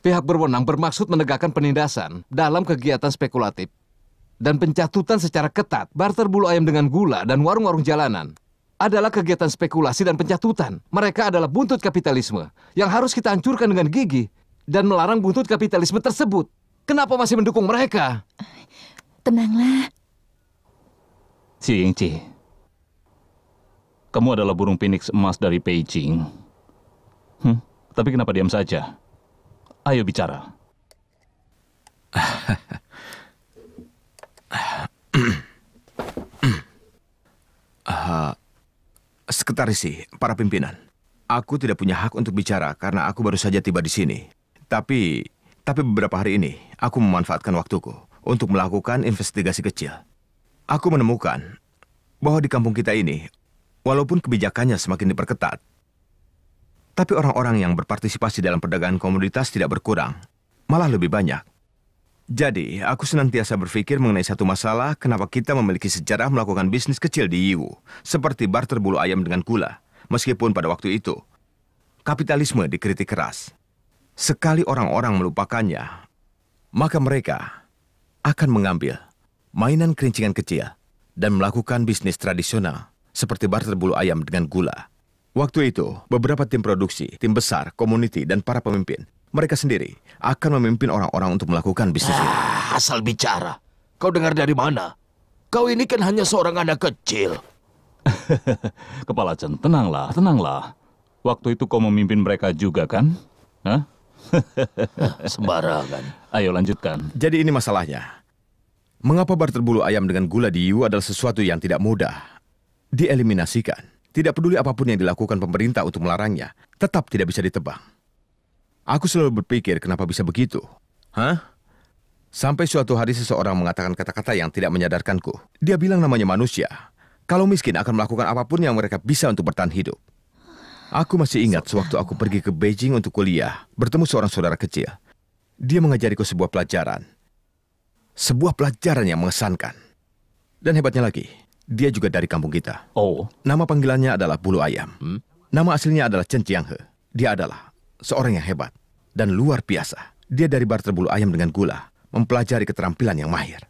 Pihak berwenang bermaksud menegakkan penindasan dalam kegiatan spekulatif dan pencatutan secara ketat. Barter bulu ayam dengan gula dan warung-warung jalanan adalah kegiatan spekulasi dan pencatutan. Mereka adalah buntut kapitalisme yang harus kita hancurkan dengan gigi dan melarang buntut kapitalisme tersebut. Kenapa masih mendukung mereka? Tenanglah. Si Yingci, kamu adalah burung phoenix emas dari Beijing. Tapi kenapa diam saja? Ayo bicara. Sekretaris, para pimpinan. Aku tidak punya hak untuk bicara karena aku baru saja tiba di sini. Tapi beberapa hari ini aku memanfaatkan waktuku untuk melakukan investigasi kecil. Aku menemukan bahwa di kampung kita ini, walaupun kebijakannya semakin diperketat, tapi orang-orang yang berpartisipasi dalam perdagangan komoditas tidak berkurang, malah lebih banyak. Jadi, aku senantiasa berpikir mengenai satu masalah kenapa kita memiliki sejarah melakukan bisnis kecil di Yiwu, seperti barter bulu ayam dengan gula, meskipun pada waktu itu, kapitalisme dikritik keras. Sekali orang-orang melupakannya, maka mereka akan mengambil mainan kerincingan kecil dan melakukan bisnis tradisional seperti barter bulu ayam dengan gula. Waktu itu, beberapa tim produksi, tim besar, community, dan para pemimpin, mereka sendiri akan memimpin orang-orang untuk melakukan bisnis ini. Asal bicara. Kau dengar dari mana? Kau ini kan hanya seorang anak kecil. Kepala Chen, tenanglah, tenanglah. Waktu itu kau memimpin mereka juga kan? Hah? Sembarangan. Ayo lanjutkan. Jadi ini masalahnya. Mengapa barter bulu ayam dengan gula di Yiwu adalah sesuatu yang tidak mudah dieliminasikan? Tidak peduli apapun yang dilakukan pemerintah untuk melarangnya, tetap tidak bisa ditebang. Aku selalu berpikir kenapa bisa begitu. Sampai suatu hari seseorang mengatakan kata-kata yang tidak menyadarkanku. Dia bilang namanya manusia. Kalau miskin akan melakukan apapun yang mereka bisa untuk bertahan hidup. Aku masih ingat sewaktu aku pergi ke Beijing untuk kuliah, bertemu seorang saudara kecil. Dia mengajariku sebuah pelajaran. Sebuah pelajaran yang mengesankan. Dan hebatnya lagi, dia juga dari kampung kita. Oh. Nama panggilannya adalah Bulu Ayam. Nama aslinya adalah Chen Chianghe. Dia adalah seorang yang hebat dan luar biasa. Dia dari barter bulu ayam dengan gula, mempelajari keterampilan yang mahir.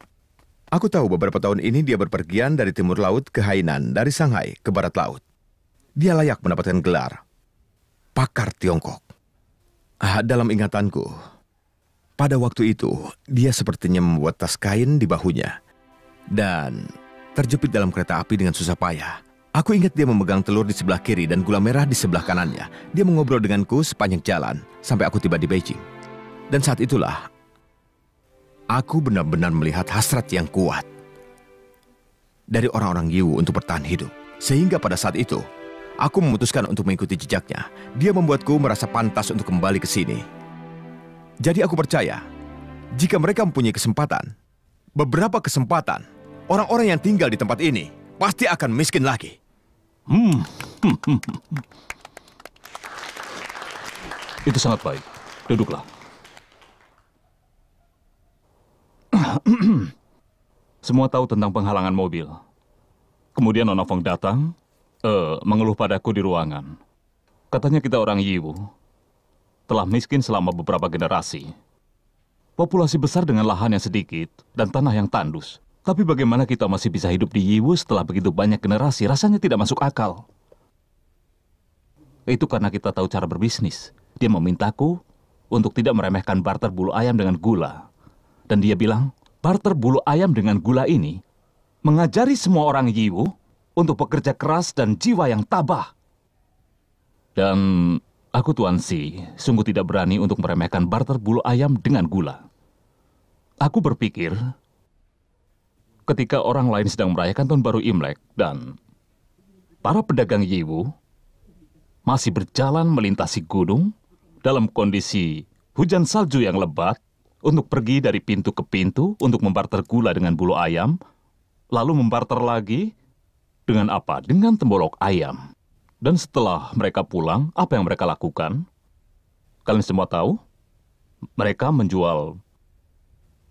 Aku tahu beberapa tahun ini dia berpergian dari timur laut ke Hainan, dari Shanghai ke barat laut. Dia layak mendapatkan gelar pakar Tiongkok. Dalam ingatanku, pada waktu itu dia sepertinya membuat tas kain di bahunya dan terjepit dalam kereta api dengan susah payah. Aku ingat dia memegang telur di sebelah kiri dan gula merah di sebelah kanannya. Dia mengobrol denganku sepanjang jalan sampai aku tiba di Beijing. Dan saat itulah, aku benar-benar melihat hasrat yang kuat dari orang-orang Yiwu untuk bertahan hidup. Sehingga pada saat itu, aku memutuskan untuk mengikuti jejaknya. Dia membuatku merasa pantas untuk kembali ke sini. Jadi aku percaya, jika mereka mempunyai kesempatan, beberapa kesempatan, orang-orang yang tinggal di tempat ini pasti akan miskin lagi. Itu sangat baik. Duduklah. Semua tahu tentang penghalangan mobil. Kemudian Nona Fong datang, mengeluh padaku di ruangan. Katanya kita orang Yiwu telah miskin selama beberapa generasi. Populasi besar dengan lahan yang sedikit dan tanah yang tandus. Tapi bagaimana kita masih bisa hidup di Yiwu setelah begitu banyak generasi? Rasanya tidak masuk akal. Itu karena kita tahu cara berbisnis. Dia memintaku untuk tidak meremehkan barter bulu ayam dengan gula. Dan dia bilang, barter bulu ayam dengan gula ini mengajari semua orang Yiwu untuk bekerja keras dan jiwa yang tabah. Dan aku Tuan Si sungguh tidak berani untuk meremehkan barter bulu ayam dengan gula. Aku berpikir, ketika orang lain sedang merayakan Tahun Baru Imlek dan para pedagang Yiwu masih berjalan melintasi gunung dalam kondisi hujan salju yang lebat untuk pergi dari pintu ke pintu untuk membarter gula dengan bulu ayam, lalu membarter lagi dengan apa? Dengan tembolok ayam. Dan setelah mereka pulang, apa yang mereka lakukan? Kalian semua tahu? Mereka menjual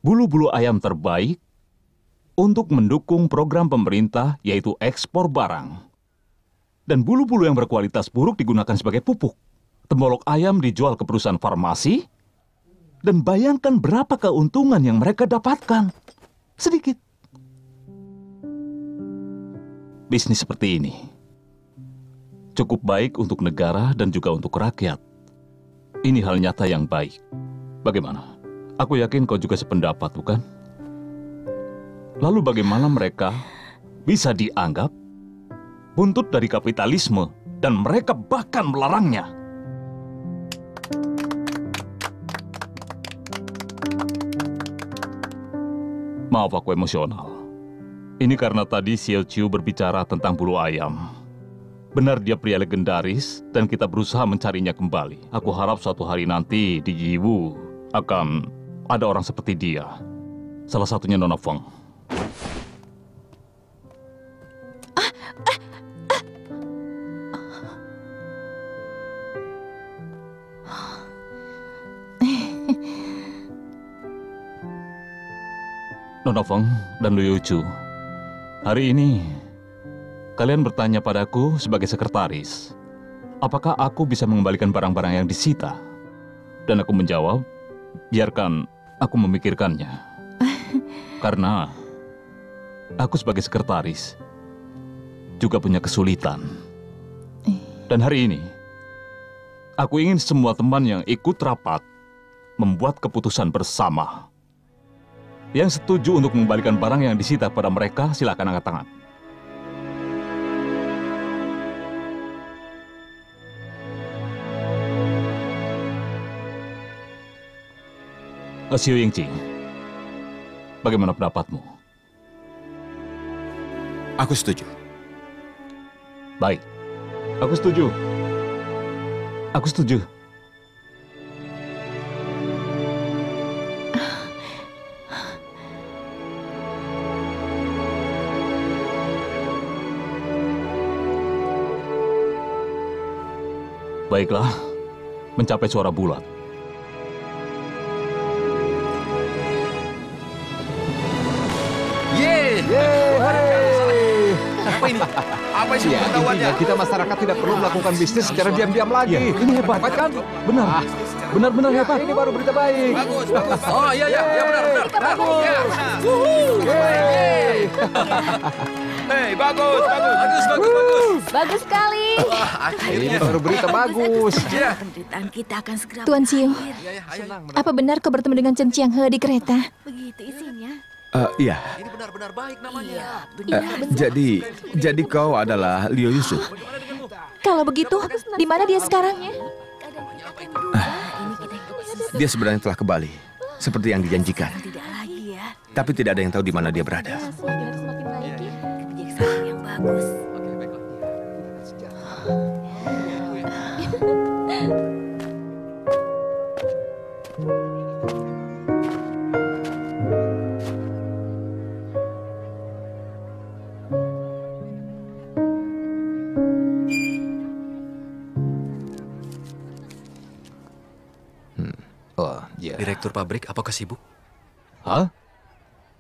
bulu-bulu ayam terbaik untuk mendukung program pemerintah, yaitu ekspor barang. Dan bulu-bulu yang berkualitas buruk digunakan sebagai pupuk. Tembolok ayam dijual ke perusahaan farmasi, Dan bayangkan berapa keuntungan yang mereka dapatkan. Sedikit. Bisnis seperti ini cukup baik untuk negara dan juga untuk rakyat. Ini hal nyata yang baik. Bagaimana? Aku yakin kau juga sependapat, bukan? Lalu bagaimana mereka bisa dianggap buntut dari kapitalisme dan mereka bahkan melarangnya? Maaf aku emosional. Ini karena tadi Xiao Qiu berbicara tentang bulu ayam. Benar dia pria legendaris dan kita berusaha mencarinya kembali. Aku harap suatu hari nanti di Yiwu akan ada orang seperti dia. Salah satunya Nona Feng. Nona Feng dan Liu Chu, hari ini kalian bertanya padaku sebagai sekretaris, apakah aku bisa mengembalikan barang-barang yang disita? Dan aku menjawab, biarkan aku memikirkannya. Karena aku sebagai sekretaris juga punya kesulitan. Dan hari ini, aku ingin semua teman yang ikut rapat membuat keputusan bersama. Yang setuju untuk mengembalikan barang yang disita pada mereka, silakan angkat tangan. Xiu Yingqing, bagaimana pendapatmu? Aku setuju. Baik, aku setuju. Aku setuju. Baiklah, mencapai suara bulat. Yeay! Apa ini? Apa sih Ya, pengetahuannya? intinya kita masyarakat tidak perlu melakukan bisnis secara diam-diam lagi. Ini hebat. Hebat kan? Benar. Benar-benar hebat. Ini baru berita baik. Bagus, bagus. Oh iya, iya, ya benar, benar. Bagus. Ya, Yeay. Hei, bagus, bagus. Bagus, bagus, bagus. Bagus sekali. Ini baru berita bagus. Ya. Penderitaan kita akan segera Tuan Xiu, berakhir. apa benar kau bertemu dengan Chen Qianghe di kereta? Begitu isinya. Iya. Ini benar-benar baik namanya. Iya, benar. Jadi kau adalah Liu Yusuf. Kalau begitu, di mana dia sekarang? Dia sebenarnya telah kembali, seperti yang dijanjikan. Tidak lagi ya. Tapi tidak ada yang tahu di mana dia berada. Kebijaksanaan yang bagus. Oh, ya. Direktur pabrik, apakah sibuk? Hah?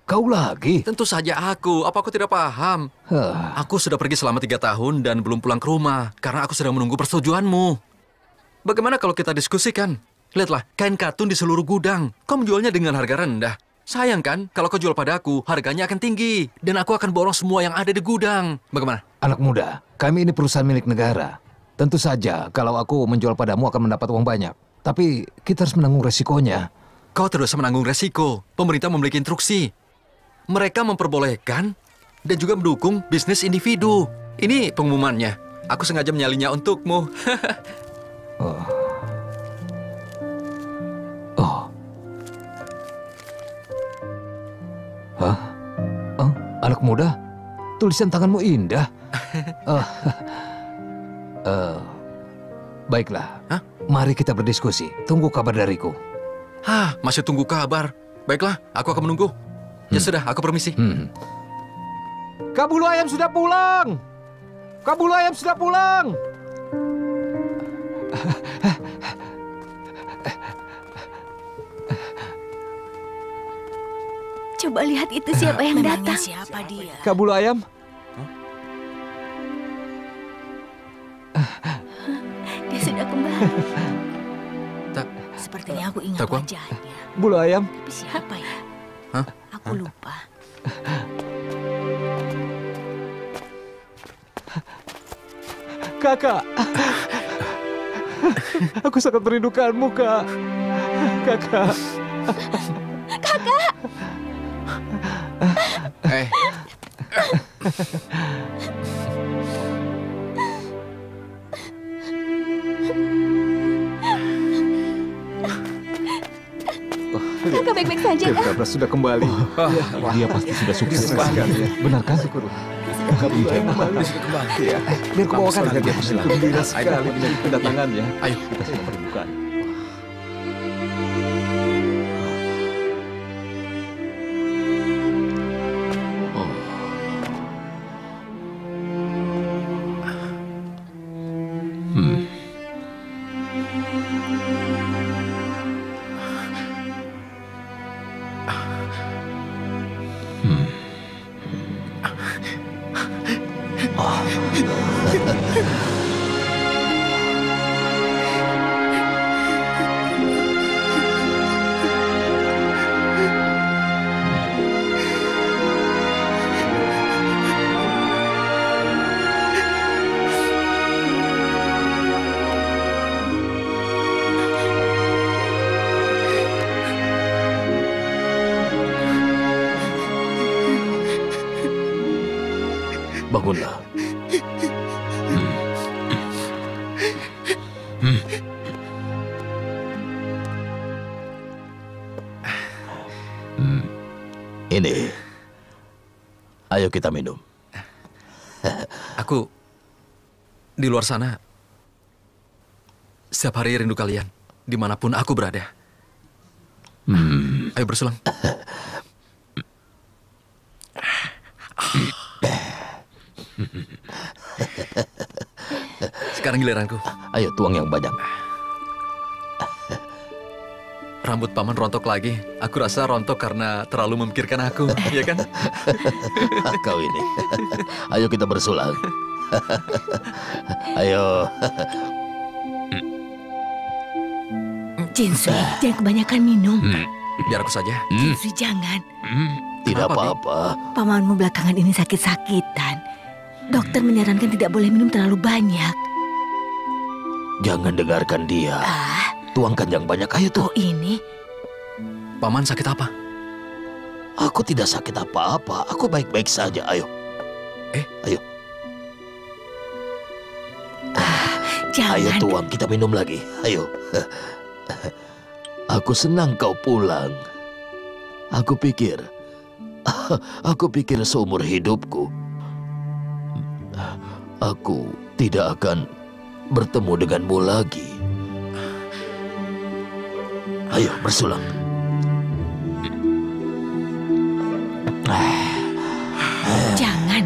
Kau lagi? Tentu saja aku. Apa aku tidak paham? Hah. Aku sudah pergi selama 3 tahun dan belum pulang ke rumah karena aku sedang menunggu persetujuanmu. Bagaimana kalau kita diskusikan? Lihatlah, kain katun di seluruh gudang. Kau menjualnya dengan harga rendah. Sayang kan, kalau kau jual pada aku, harganya akan tinggi. Dan aku akan borong semua yang ada di gudang. Bagaimana? Anak muda, kami ini perusahaan milik negara. Tentu saja kalau aku menjual padamu akan mendapat uang banyak. Tapi kita harus menanggung resikonya. Kau tidak usah menanggung resiko. Pemerintah memiliki instruksi. Mereka memperbolehkan dan juga mendukung bisnis individu. Ini pengumumannya. Aku sengaja menyalinya untukmu. Oh. Hah? Oh, anak muda? Tulisan tanganmu indah. Baiklah. Hah? Mari kita berdiskusi. Tunggu kabar dariku. Hah, masih tunggu kabar. Baiklah, aku akan menunggu. Ya sudah, aku permisi. Kabulu ayam sudah pulang. Kabulu ayam sudah pulang. Coba lihat itu siapa yang Memangnya datang. siapa dia? Kabulu ayam. Dia sudah kembali. Sepertinya aku ingat Takwam? wajahnya. Bulu ayam. Tapi siapa ya? Hah? Aku lupa. Kakak. Aku sangat merindukanmu, Kak. Kakak. Eh, Kakak baik-baik saja kan? Kakak sudah kembali. Dia pasti sudah sukses. sekali ya. Benar kan? Kakak kembali. Ya. Biar aku bawakan hadiah. Gembira sekali dengan kedatangannya. ayo. Kita sedang merindukan. Bangunlah. Ini. Ayo kita minum. Aku di luar sana setiap hari rindu kalian, dimanapun aku berada. Ayo bersulang. Sekarang giliranku. Ayo tuang yang banyak. Rambut paman rontok lagi. Aku rasa rontok karena terlalu memikirkan aku, ya kan? Kau ini. Ayo kita bersulang. Ayo. Jinsui, jangan kebanyakan minum. Biar aku saja. Jinsui, jangan. Tidak Kenapa, Bi? apa-apa. Pamanmu belakangan ini sakit-sakitan. Dokter menyarankan tidak boleh minum terlalu banyak. Jangan dengarkan dia. Tuangkan yang banyak. Ayo tuh. Oh ini, Paman sakit apa? Aku tidak sakit apa-apa. Aku baik-baik saja. Ayo. Ayo. Ayo jangan. tuang, kita minum lagi. Ayo. Aku senang kau pulang. Aku pikir seumur hidupku aku tidak akan bertemu denganmu lagi. Ayo bersulang. Jangan.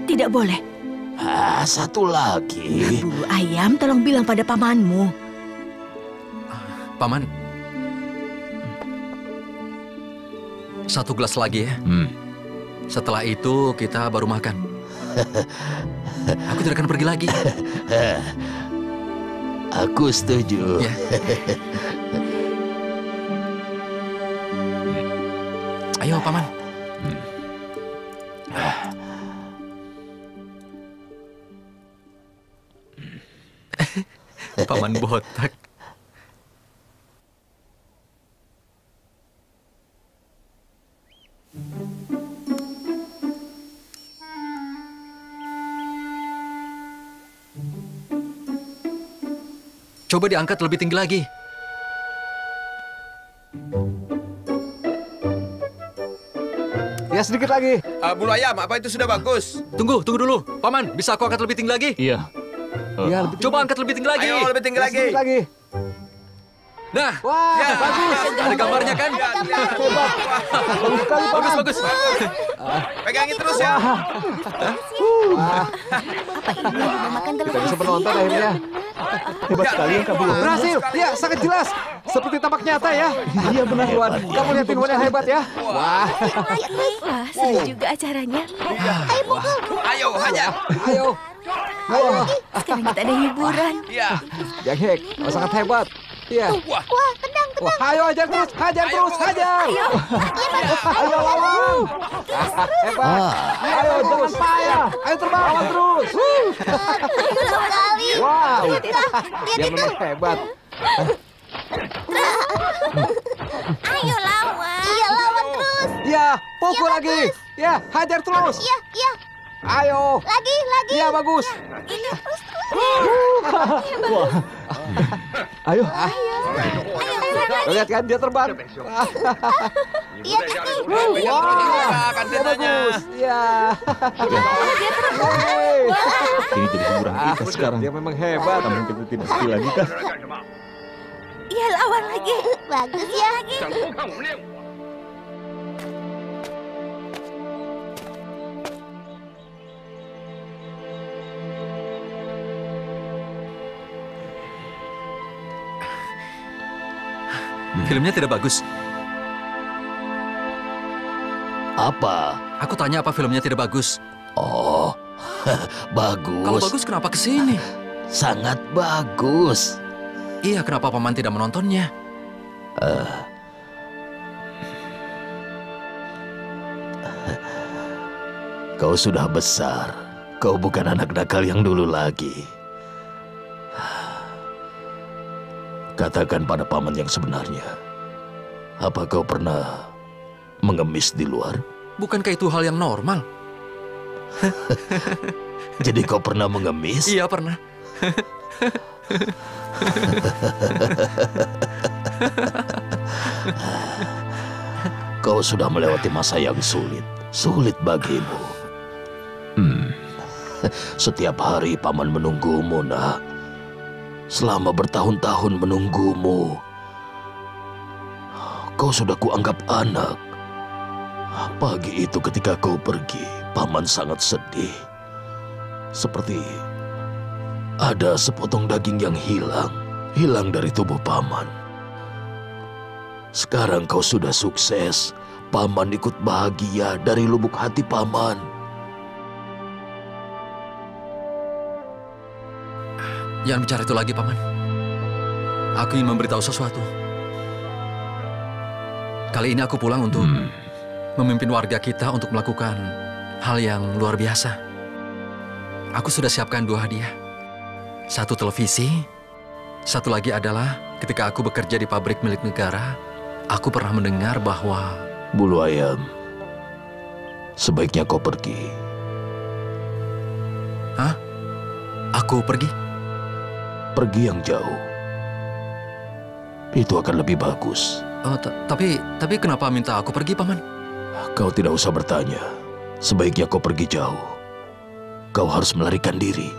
Tidak boleh. Satu lagi. Bulu ayam, tolong bilang pada pamanmu. Paman. Satu gelas lagi ya. Setelah itu kita baru makan. Aku tidak akan pergi lagi. Aku setuju. Ya. Ayo, Paman. Paman botak. Coba diangkat lebih tinggi lagi. Ya, sedikit lagi. Bulu ayam, apa itu sudah bagus? Tunggu dulu. Paman, bisa aku angkat lebih tinggi lagi? Iya. Ya, lebih Coba angkat lebih tinggi lagi. Ayo lebih tinggi ya, lagi. sedikit lagi. Nah, Wah, Ya. bagus. ada gambarnya kan? Bagus sekali, Bagus, Paman. bagus. Pegangin terus ya. Apa ini? Mau makan Kita telur bisa isi? menonton akhirnya. Hebat sekali ya, Kabu. Berhasil. Ya, sangat jelas. Seperti tampak nyata ya. Iya, benar, Tuan. Kamu lihat yang hebat ya. Wah. Wah, seru juga acaranya. Ayo, hajar. Ayo. Ayo. Sekarang kita ada hiburan. Iya. Yang Hek, kau sangat hebat. Ya. Wah, tenang. Wah, ayo hajar terus, hajar. Ayo lawan. Hebat. Ayo jangan payah. Ayo terbang lawan terus. Ayo lawan kali. Wow. Lihat Dia itu. memang hebat. Ayo lawan. Iya, lawan terus. Ya, pukul lagi. Ya, hajar terus. Iya. Ayo. Lagi. Ya, bagus. Ini terus. Ayo. Ayo. Lihat kan dia terbang. Iya, kaki. Wah, dia bagus. Ya. Yeay. Ini jadi hiburan kita sekarang. Dia memang hebat. Namun kita tidak skill lagi kan? Iya, lawan lagi. Bagus ya. Filmnya tidak bagus. Apa? Aku tanya apa filmnya tidak bagus. Oh, bagus. Kalau bagus kenapa kesini? Sangat bagus. Iya, kenapa Paman tidak menontonnya? Kau sudah besar. Kau bukan anak nakal yang dulu lagi. Katakan pada Paman yang sebenarnya. Apa kau pernah mengemis di luar? Bukankah itu hal yang normal? Jadi kau pernah mengemis? Iya, pernah. Kau sudah melewati masa yang sulit. Sulit bagimu. Setiap hari Paman menunggumu, nak. Selama bertahun-tahun menunggumu. Kau sudah kuanggap anak. Pagi itu ketika kau pergi, Paman sangat sedih. Seperti ada sepotong daging yang hilang dari tubuh Paman. Sekarang kau sudah sukses. Paman ikut bahagia dari lubuk hati Paman. Jangan bicara itu lagi, Paman. Aku ingin memberitahu sesuatu. Kali ini aku pulang untuk memimpin warga kita untuk melakukan hal yang luar biasa. Aku sudah siapkan 2 hadiah. 1 televisi, 1 lagi adalah ketika aku bekerja di pabrik milik negara, aku pernah mendengar bahwa... Bulu ayam, sebaiknya kau pergi. Hah? Aku pergi? Pergi yang jauh. Itu akan lebih bagus. Oh, tapi kenapa minta aku pergi, Paman? Kau tidak usah bertanya. Sebaiknya kau pergi jauh. Kau harus melarikan diri.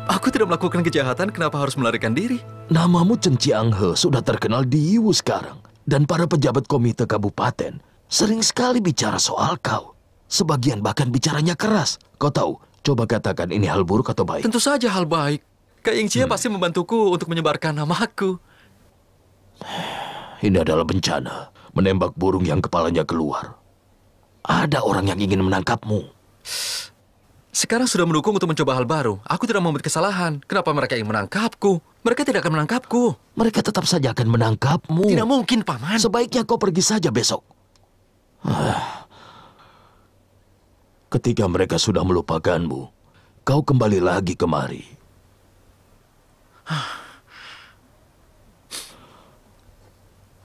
Aku tidak melakukan kejahatan, kenapa harus melarikan diri? Namamu Chen Chianghe sudah terkenal di Yiwu sekarang. Dan para pejabat komite kabupaten sering sekali bicara soal kau. Sebagian bahkan bicaranya keras. Kau tahu, coba katakan ini hal buruk atau baik? Tentu saja hal baik. Kak Yingxia pasti membantuku untuk menyebarkan namaku. Ini adalah bencana. Menembak burung yang kepalanya keluar. Ada orang yang ingin menangkapmu. Sekarang sudah mendukung untuk mencoba hal baru. Aku tidak membuat kesalahan. Kenapa mereka ingin menangkapku? Mereka tidak akan menangkapku. Mereka tetap saja akan menangkapmu. Tidak mungkin, Paman. Sebaiknya kau pergi saja besok. Ketika mereka sudah melupakanmu, kau kembali lagi kemari.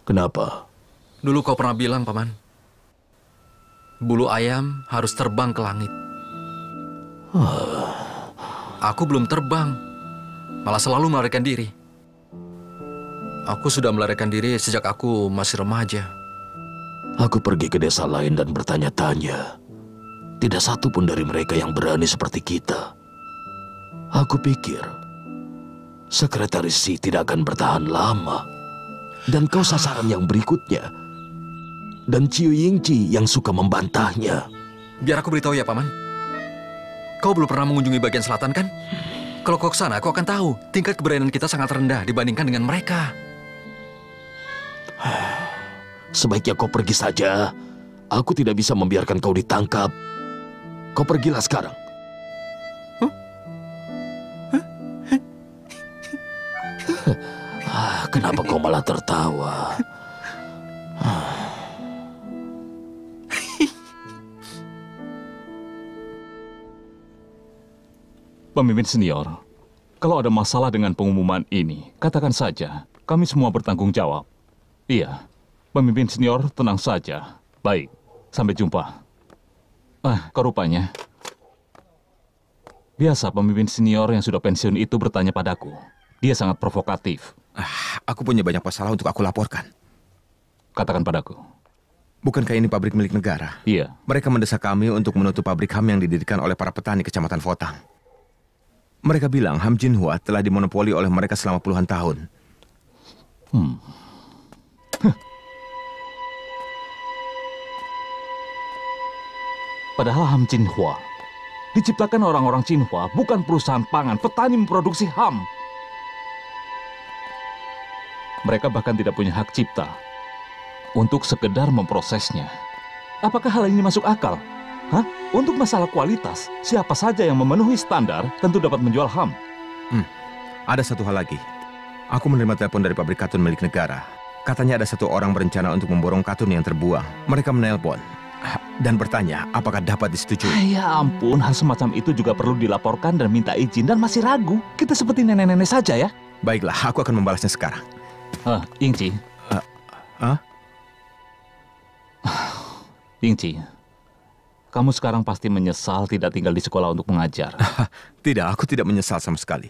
Kenapa? Dulu kau pernah bilang, Paman, bulu ayam harus terbang ke langit. Aku belum terbang, malah selalu melarikan diri. Aku sudah melarikan diri sejak aku masih remaja. Aku pergi ke desa lain dan bertanya-tanya. Tidak satu pun dari mereka yang berani seperti kita. Aku pikir, Sekretaris Si tidak akan bertahan lama. Dan kau sasaran yang berikutnya. Dan Ciu Yingci yang suka membantahnya. Biar aku beritahu ya, Paman. Kau belum pernah mengunjungi bagian selatan, kan? Kalau kau ke sana, kau akan tahu tingkat keberanian kita sangat rendah dibandingkan dengan mereka. Sebaiknya kau pergi saja. Aku tidak bisa membiarkan kau ditangkap. Kau pergilah sekarang. Kenapa kau malah tertawa? Pemimpin senior, kalau ada masalah dengan pengumuman ini, katakan saja. Kami semua bertanggung jawab. Iya, pemimpin senior tenang saja. Baik, sampai jumpa. Kau rupanya. Biasa pemimpin senior yang sudah pensiun itu bertanya padaku. Dia sangat provokatif. Aku punya banyak masalah untuk aku laporkan. Katakan padaku. Bukankah ini pabrik milik negara? Iya. Mereka mendesak kami untuk menutup pabrik HAM yang didirikan oleh para petani Kecamatan Fotang. Mereka bilang HAM Jinhua telah dimonopoli oleh mereka selama puluhan tahun. Padahal HAM Jinhua diciptakan orang-orang Jinhua, bukan perusahaan pangan. Petani memproduksi HAM. Mereka bahkan tidak punya hak cipta untuk sekedar memprosesnya. Apakah hal ini masuk akal? Untuk masalah kualitas, siapa saja yang memenuhi standar tentu dapat menjual HAM. Ada satu hal lagi. Aku menerima telepon dari pabrik katun milik negara. Katanya ada satu orang berencana untuk memborong katun yang terbuang. Mereka menelpon dan bertanya apakah dapat disetujui. Ya ampun, hal semacam itu juga perlu dilaporkan dan minta izin dan masih ragu. Kita seperti nenek-nenek saja ya. Baiklah, aku akan membalasnya sekarang. Yingci. Yingci, kamu sekarang pasti menyesal tidak tinggal di sekolah untuk mengajar. Tidak, aku tidak menyesal sama sekali.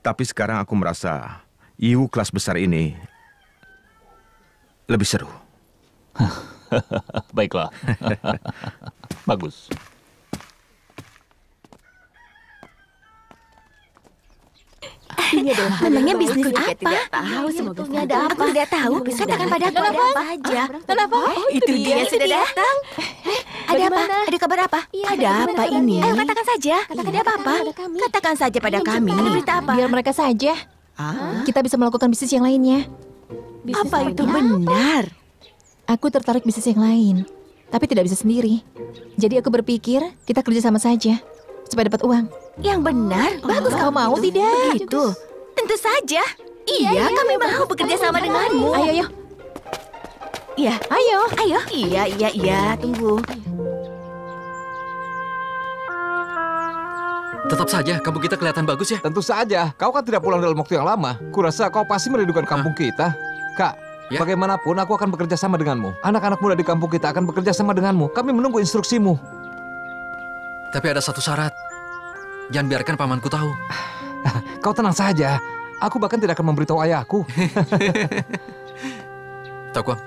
Tapi sekarang aku merasa IU kelas besar ini lebih seru. Baiklah. Bagus. Ini adalah Memangnya bisnis apa? Tidak tahu, semoga Ada apa? Aku tidak tahu. Katakan padaku ada apa aja. Kenapa? Itu dia sudah datang. Ada apa? Ada kabar apa? Ada apa ini? Ayo katakan saja. Ada apa-apa? Katakan saja pada kami. Ada berita apa? Biar mereka saja. Kita bisa melakukan bisnis yang lainnya. Apa itu benar? Aku tertarik bisnis yang lain, tapi tidak bisa sendiri. Jadi aku berpikir kita kerja sama saja supaya dapat uang. Yang benar? Bagus. Kau mau tidak? Begitu. Tentu saja. Iya, kami mau bekerja sama denganmu. Ayo. Iya. Ayo. Iya. Tunggu. Tetap saja, kampung kita kelihatan bagus ya. Tentu saja, kau kan tidak pulang dalam waktu yang lama. Kurasa kau pasti merindukan kampung kita. Kak, Ya? bagaimanapun aku akan bekerja sama denganmu. Anak-anak muda di kampung kita akan bekerja sama denganmu. Kami menunggu instruksimu. Tapi ada satu syarat. Jangan biarkan pamanku tahu. Kau tenang saja. Aku bahkan tidak akan memberitahu ayahku. Takuang,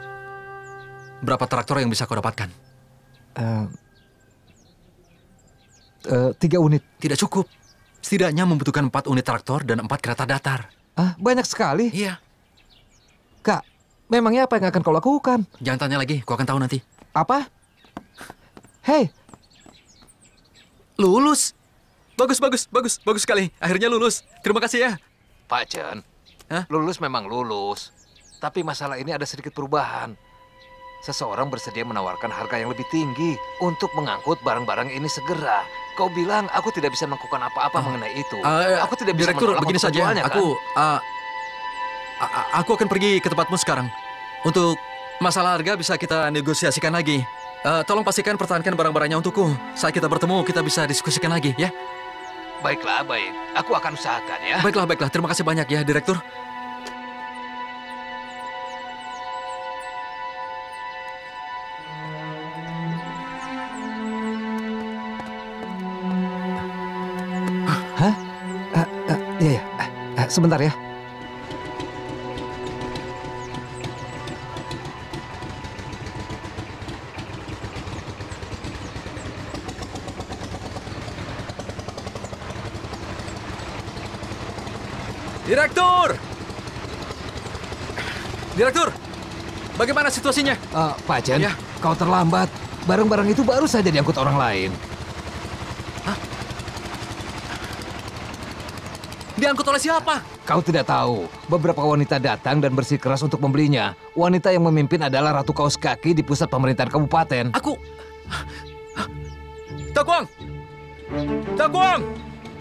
berapa traktor yang bisa kau dapatkan? 3 unit. Tidak cukup. Setidaknya membutuhkan 4 unit traktor dan 4 kereta datar. Banyak sekali. Iya. Kak, memangnya apa yang akan kau lakukan? Jangan tanya lagi, kau akan tahu nanti. Apa? Hei, Lulus. Bagus sekali. Akhirnya lulus. Terima kasih ya. Pak Chen, Hah? lulus memang lulus. Tapi masalah ini ada sedikit perubahan. Seseorang bersedia menawarkan harga yang lebih tinggi untuk mengangkut barang-barang ini segera. Kau bilang aku tidak bisa melakukan apa-apa mengenai itu. Aku tidak bisa Direktur, menolak begini saja. penjualnya, kan? Aku akan pergi ke tempatmu sekarang. Untuk masalah harga bisa kita negosiasikan lagi. Tolong pastikan pertahankan barang-barangnya untukku. Saat kita bertemu, kita bisa diskusikan lagi, ya? Baiklah, baik. Aku akan usahakan ya. Baiklah. Terima kasih banyak ya, Direktur. Iya. Sebentar ya. Direktur, bagaimana situasinya? Pak Chen, Ya. kau terlambat. Barang-barang itu baru saja diangkut orang lain. Diangkut oleh siapa? Kau tidak tahu. Beberapa wanita datang dan bersikeras untuk membelinya. Wanita yang memimpin adalah Ratu Kaos Kaki di pusat pemerintahan kabupaten. Aku... Takuang!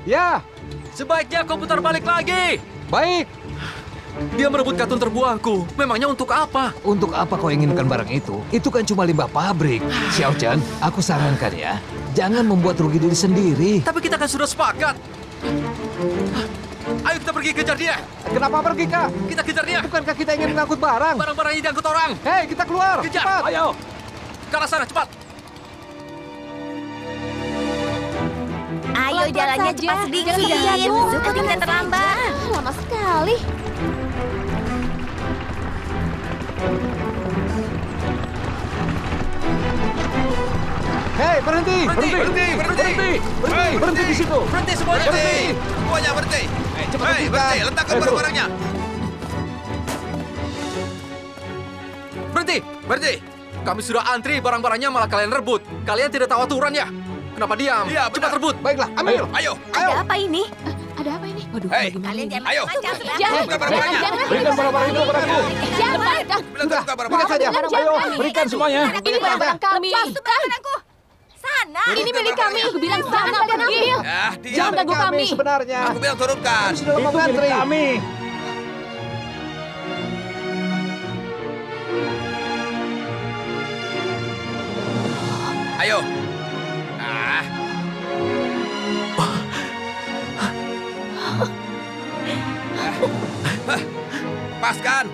Ya, Sebaiknya kau putar balik lagi. baik. Dia merebut katun terbuangku. Memangnya untuk apa? Untuk apa kau inginkan barang itu? Itu kan cuma limbah pabrik. Xiao Chen, aku sarankan ya, jangan membuat rugi diri sendiri. Tapi kita kan sudah sepakat. Ayo kita pergi kejar dia. Kenapa pergi, Kak? Kita kejar dia. Bukankah kita ingin mengangkut barang? Barang-barang ini diangkut orang. Hei, kita keluar. Kejar. Cepat. Ayo. Ke arah sana, cepat. Ayo jalannya cepat sedikit. Suka kita terlambat. Lama sekali. Hei, berhenti. Berhenti di situ. Berhenti semuanya. Semuanya berhenti. Cepat Hei, berhenti. Letakkan barang-barangnya. Berhenti. Berhenti. Kami sudah antri, barang-barangnya malah kalian rebut. Kalian tidak tahu aturan ya? Kenapa diam? Iya, Cepat benar. rebut. Baiklah, ambil. Ayo. Ada apa ini? Ada apa ini? Waduh, Hei, Kalian jangan ayo. macam-macam. Jangan, Buka barang-barangnya. Berikan barang-barang itu padaku. jangan. Bilang buka Berikan barang-barang. saja. Ayo, berikan semuanya. Ini barang kami. Itu barang aku. Sana. Ini milik kami. Aku bilang sana kalian ambil. Ya, diam. Jangan ganggu kami. Sebenarnya. Aku bilang turunkan. Sudah mau ngantri. Ayo. Ah. Paskan.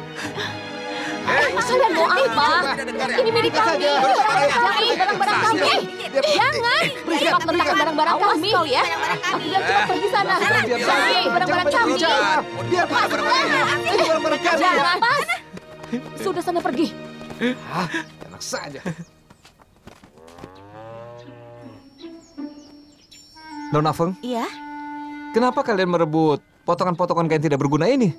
Hei, Kalian mau apa? tidak dengar ya? Ini milik kami. Barang-barang kami. Jangan. Cepat letakkan barang-barang kami. Kau ya. Aku bilang cepat pergi sana. Pergi barang-barang kami. Biar barang-barangnya. Ini barang-barang kami. Jangan. Pas. Sudah sana pergi. Enak saja. Nona Feng, Iya. kenapa kalian merebut potongan-potongan kain tidak berguna ini?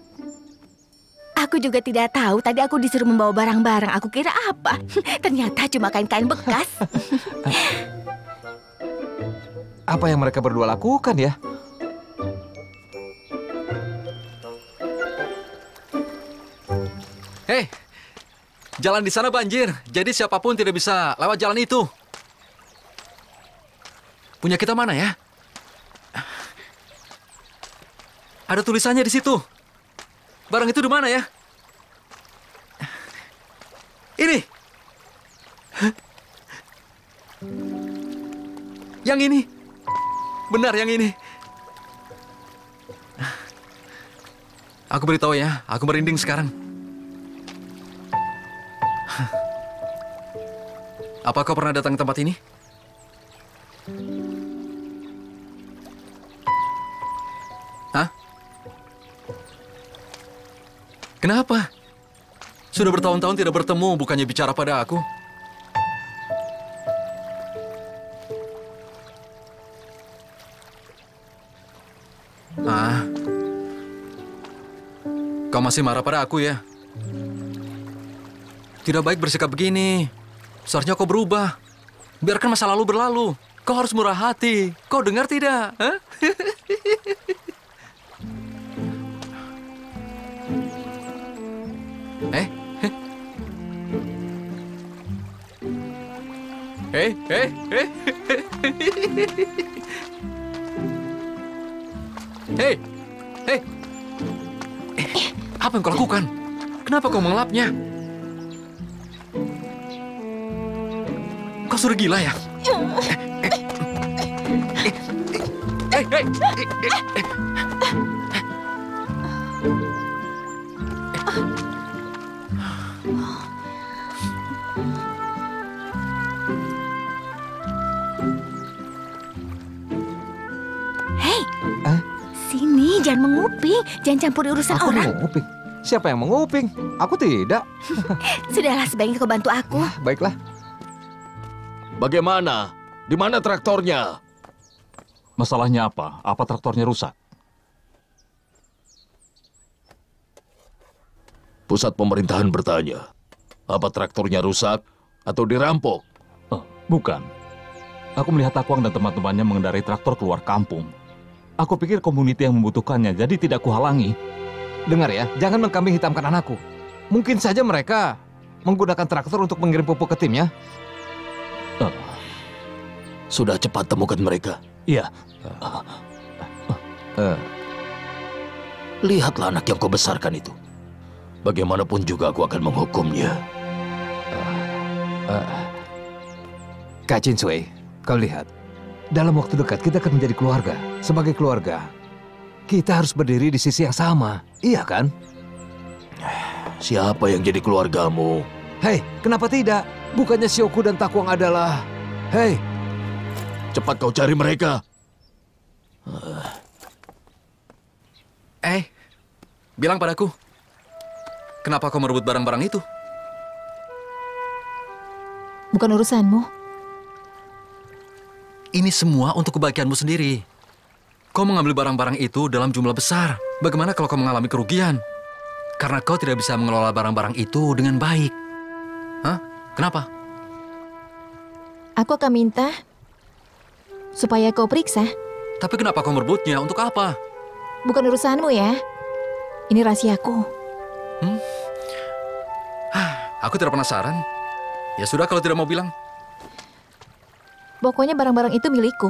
Aku juga tidak tahu. Tadi aku disuruh membawa barang-barang. Aku kira apa? Ternyata cuma kain-kain bekas. Apa yang mereka berdua lakukan ya? Hei, jalan di sana banjir. Jadi siapapun tidak bisa lewat jalan itu. Punya kita mana ya? Ada tulisannya di situ. Barang itu di mana ya? Ini. Yang ini. Benar yang ini. Aku beritahu ya, aku merinding sekarang. Apa kau pernah datang ke tempat ini? Hah? Kenapa? Sudah bertahun-tahun tidak bertemu, bukannya bicara pada aku. Kau masih marah pada aku ya? Tidak baik bersikap begini. Seharusnya kau berubah. Biarkan masa lalu berlalu. Kau harus murah hati. Kau dengar tidak? Hah? Eh? Hei! Hei! Apa yang kau lakukan? Kenapa kau mengelapnya? Kau sudah gila ya? Hei! Sini, jangan menguping. Jangan campuri urusan Aku orang. menguping. Siapa yang menguping? Aku tidak. Sudahlah, sebaiknya kau bantu aku. Baiklah. Bagaimana? Di mana traktornya? Masalahnya apa? Apa traktornya rusak? Pusat pemerintahan bertanya. Apa traktornya rusak atau dirampok? Bukan. Aku melihat Takwang dan teman-temannya mengendarai traktor keluar kampung. Aku pikir komuniti yang membutuhkannya, jadi tidak kuhalangi. Dengar ya, jangan mengkambing hitamkan anakku. Mungkin saja mereka menggunakan traktor untuk mengirim pupuk ke timnya. Sudah cepat temukan mereka. Iya. Lihatlah anak yang kau besarkan itu. Bagaimanapun juga aku akan menghukumnya. Kak Chin Sui, kau lihat. Dalam waktu dekat kita akan menjadi keluarga. Sebagai keluarga, kita harus berdiri di sisi yang sama. Iya kan? Siapa yang jadi keluargamu? Hei, kenapa tidak? Bukannya Sioku dan Takwang adalah... Hei, Cepat kau cari mereka. Bilang padaku. Kenapa kau merebut barang-barang itu? Bukan urusanmu. Ini semua untuk kebaikanmu sendiri. Kau mengambil barang-barang itu dalam jumlah besar. Bagaimana kalau kau mengalami kerugian? Karena kau tidak bisa mengelola barang-barang itu dengan baik. Hah? Kenapa? Aku akan minta supaya kau periksa. Tapi kenapa kau merebutnya? Untuk apa? Bukan urusanmu ya. Ini rahasiaku. Aku tidak penasaran. Ya sudah kalau tidak mau bilang. Pokoknya barang-barang itu milikku.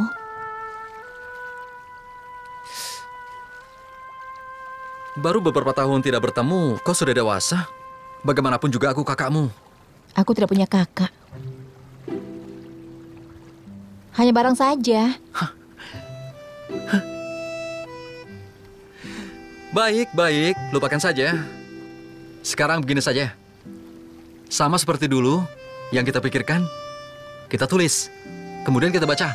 Baru beberapa tahun tidak bertemu, kau sudah dewasa. Bagaimanapun juga aku kakakmu. Aku tidak punya kakak. Hanya barang saja. Baik, lupakan saja. Sekarang begini saja. Sama seperti dulu, yang kita pikirkan, kita tulis. Kemudian kita baca.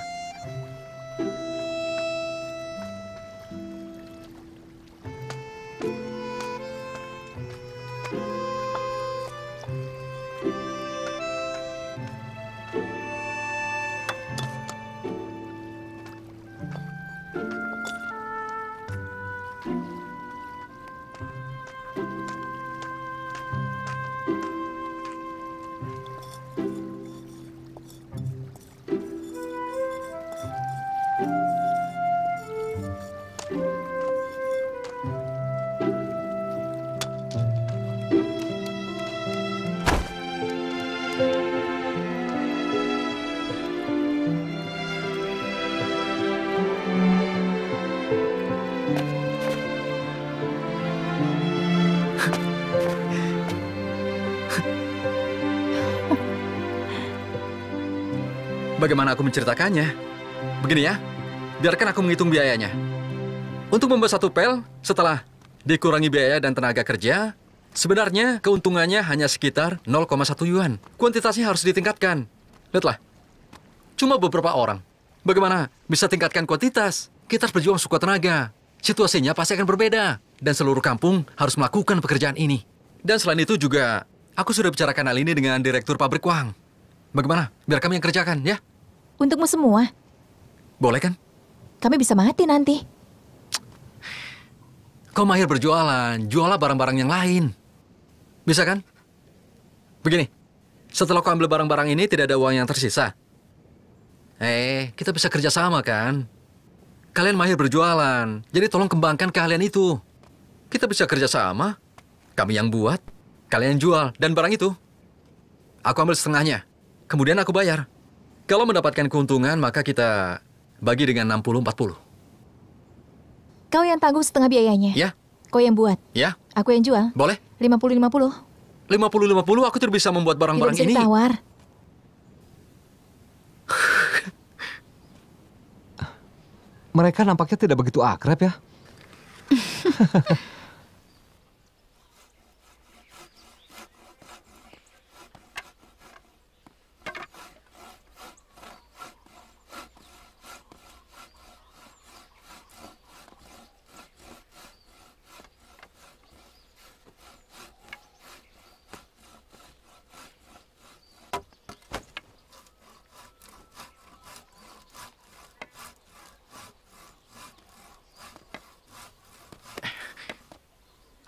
Bagaimana aku menceritakannya? Begini ya, biarkan aku menghitung biayanya. Untuk membuat satu pel, setelah dikurangi biaya dan tenaga kerja, sebenarnya keuntungannya hanya sekitar 0,1 yuan. Kuantitasnya harus ditingkatkan. Lihatlah, cuma beberapa orang. Bagaimana bisa tingkatkan kuantitas? Kita harus berjuang sekuat tenaga. Situasinya pasti akan berbeda. Dan seluruh kampung harus melakukan pekerjaan ini. Dan selain itu juga, aku sudah bicarakan hal ini dengan direktur pabrik Wang. Bagaimana? Biar kami yang kerjakan, ya? Untukmu semua. Boleh kan? Kami bisa mati nanti. Kau mahir berjualan, jualah barang-barang yang lain. Bisa kan? Begini, setelah kau ambil barang-barang ini tidak ada uang yang tersisa. Kita bisa kerja sama kan? Kalian mahir berjualan, jadi tolong kembangkan keahlian itu. Kita bisa kerja sama, kami yang buat, kalian yang jual, dan barang itu aku ambil setengahnya, kemudian aku bayar. Kalau mendapatkan keuntungan, maka kita bagi dengan 60-40. Kau yang tanggung setengah biayanya. Ya. Kau yang buat. Ya. Aku yang jual. Boleh. 50-50. 50-50, aku tidak bisa membuat barang-barang ini. Tidak bisa ditawar. Mereka nampaknya tidak begitu akrab ya.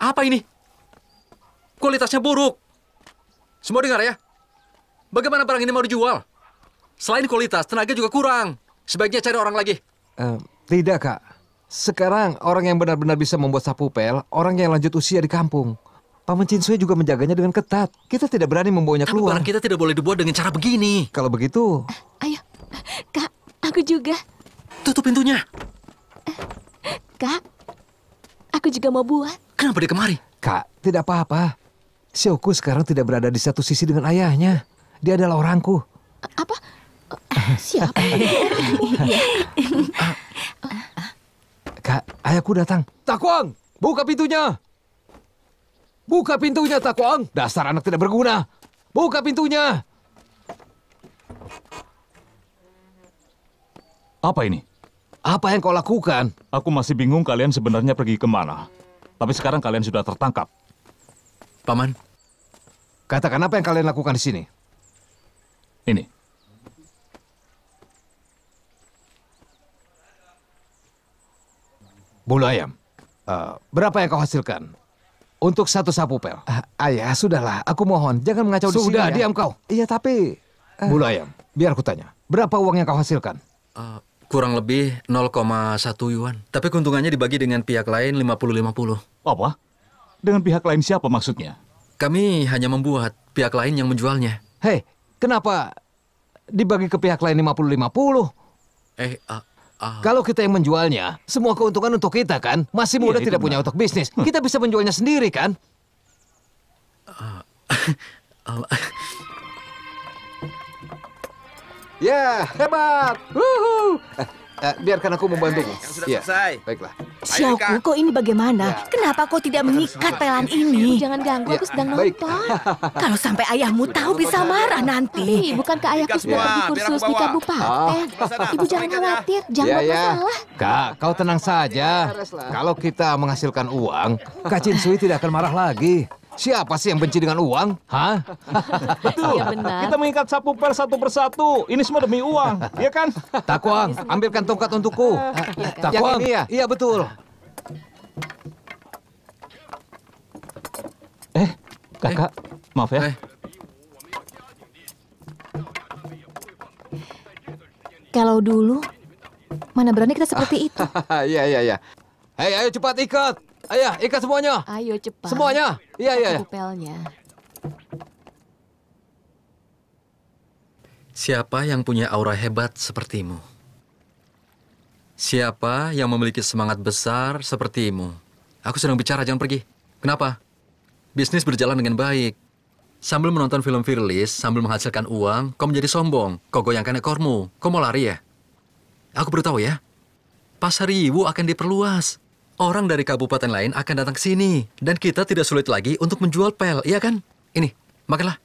Apa ini? Kualitasnya buruk. Semua dengar ya? Bagaimana barang ini mau dijual? Selain kualitas, tenaga juga kurang. Sebaiknya cari orang lagi. Tidak, Kak. Sekarang orang yang benar-benar bisa membuat sapu pel, orang yang lanjut usia di kampung. Paman Chin Sui juga menjaganya dengan ketat. Kita tidak berani membawanya Tapi keluar. barang kita tidak boleh dibuat dengan cara begini. Kalau begitu... Ayo, Kak, aku juga. Tutup pintunya. Kak, aku juga mau buat. Kenapa dia kemari? Kak, tidak apa-apa. Xiaoku sekarang tidak berada di satu sisi dengan ayahnya. Dia adalah orangku. Apa? Siapa? Kak, ayahku datang. Takwang, buka pintunya. Buka pintunya, Takwang. Dasar anak tidak berguna. Buka pintunya. Apa ini? Apa yang kau lakukan? Aku masih bingung kalian sebenarnya pergi kemana. Tapi sekarang kalian sudah tertangkap. Paman, Katakan apa yang kalian lakukan di sini? Ini. Bulu ayam. Berapa yang kau hasilkan? Untuk satu sapu pel. Ayah, sudahlah. Aku mohon, jangan mengacau di sini. Sudah, diam kau. Iya, tapi... Bulu ayam, biar aku tanya. Berapa uang yang kau hasilkan? kurang lebih 0,1 yuan. Tapi keuntungannya dibagi dengan pihak lain 50-50. Apa? Dengan pihak lain siapa maksudnya? Kami hanya membuat, pihak lain yang menjualnya. Hei, kenapa dibagi ke pihak lain 50-50? Kalau kita yang menjualnya, semua keuntungan untuk kita kan? Masih muda tidak punya otak bisnis. Kita bisa menjualnya sendiri kan? Ya, hebat. Biarkan aku membantumu. Yang sudah selesai. Baiklah. Xiaoku, kok ini bagaimana? Kenapa kau tidak mengikat pelan ini? Jangan ganggu, aku sedang baik. nonton. Kalau sampai ayahmu tahu bisa marah nanti. Bukankah ayahku Ikat sudah semua, pergi biar kursus aku di bawa. kabupaten? Ibu jangan khawatir, jangan buat masalah. Kak, kau tenang saja. Kalau kita menghasilkan uang, Kak Chin Sui tidak akan marah lagi. Siapa sih yang benci dengan uang? Hah? Iya benar. Kita mengikat sapu pel satu persatu. Ini semua demi uang, ya kan? Takwang, ambilkan tongkat untukku. Takwang, Yang ini ya? Iya, betul. Kakak, maaf ya. Kalau dulu, mana berani kita seperti itu. Iya. Hei, ayo cepat ikat. Ayah, ikat semuanya. Ayo cepat. Semuanya. Iya. Kupelnya. Siapa yang punya aura hebat sepertimu? Siapa yang memiliki semangat besar sepertimu? Aku sedang bicara, jangan pergi. Kenapa? Bisnis berjalan dengan baik. Sambil menonton film Firlis, sambil menghasilkan uang, kau menjadi sombong. Kau goyangkan ekormu. Kau mau lari ya? Aku beritahu ya. Pasar Yiwu akan diperluas. Orang dari kabupaten lain akan datang ke sini. Dan kita tidak sulit lagi untuk menjual pel, iya kan? Ini, makanlah.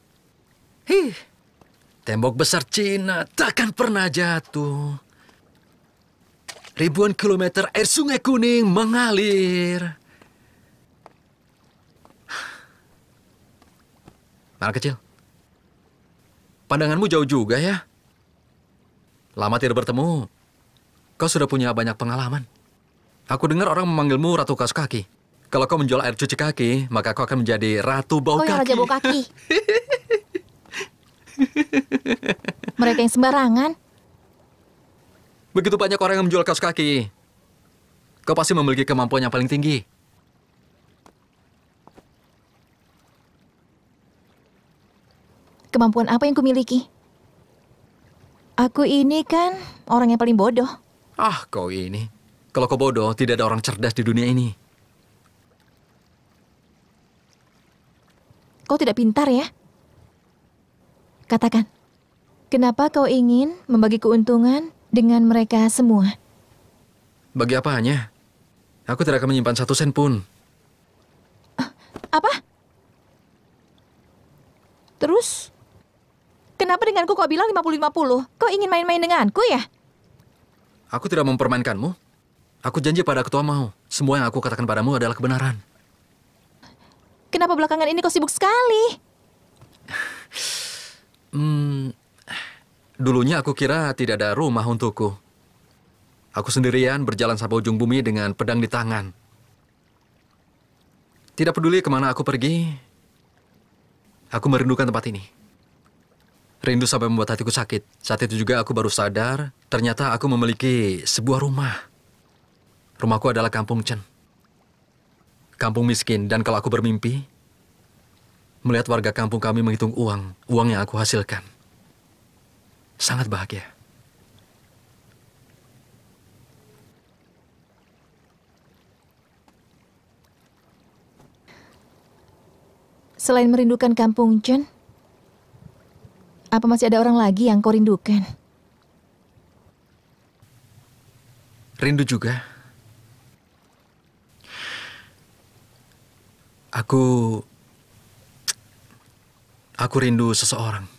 Tembok besar Cina takkan pernah jatuh. Ribuan kilometer air sungai kuning mengalir. Anak kecil, pandanganmu jauh juga ya. Lama tidak bertemu. Kau sudah punya banyak pengalaman. Aku dengar orang memanggilmu Ratu Kaos Kaki. Kalau kau menjual air cuci kaki, maka kau akan menjadi Ratu Bau Kau Kaki. yang raja bau kaki. Mereka yang sembarangan. Begitu banyak orang yang menjual kaos kaki. Kau pasti memiliki kemampuan yang paling tinggi. Kemampuan apa yang kumiliki? Aku ini kan orang yang paling bodoh. Kau ini. Kalau kau bodoh, tidak ada orang cerdas di dunia ini. Kau tidak pintar ya? Katakan, kenapa kau ingin membagi keuntungan dengan mereka semua? Bagi apanya? Aku tidak akan menyimpan 1 sen pun. Apa? Terus, kenapa denganku kau bilang 50-50? Kau ingin main-main denganku ya? Aku tidak mempermainkanmu. Aku janji pada ketua mau. Semua yang aku katakan padamu adalah kebenaran. Kenapa belakangan ini kau sibuk sekali? Dulunya aku kira tidak ada rumah untukku. Aku sendirian berjalan sampai ujung bumi dengan pedang di tangan. Tidak peduli kemana aku pergi, aku merindukan tempat ini. Rindu sampai membuat hatiku sakit. Saat itu juga aku baru sadar, ternyata aku memiliki sebuah rumah. Rumahku adalah Kampung Chen. Kampung miskin, dan kalau aku bermimpi, melihat warga kampung kami menghitung uang yang aku hasilkan. Sangat bahagia. Selain merindukan kampung Chen, apa masih ada orang lagi yang kau rindukan? Rindu juga. Aku rindu seseorang.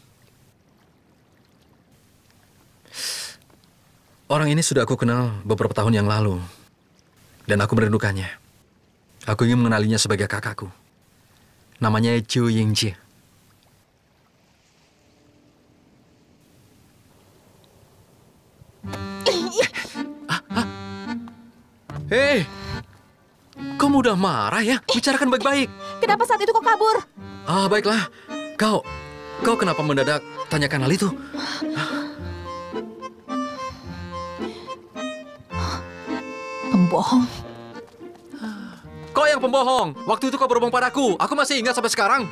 Orang ini sudah aku kenal beberapa tahun yang lalu. Dan aku merindukannya. Aku ingin mengenalinya sebagai kakakku. Namanya Zhou Yingjie. Hei, kamu udah marah ya? Bicarakan baik-baik. Kenapa saat itu kau kabur? Baiklah. Kau kenapa mendadak tanyakan hal itu? Pembohong. Kau yang pembohong. Waktu itu kau berbohong padaku. Aku masih ingat sampai sekarang.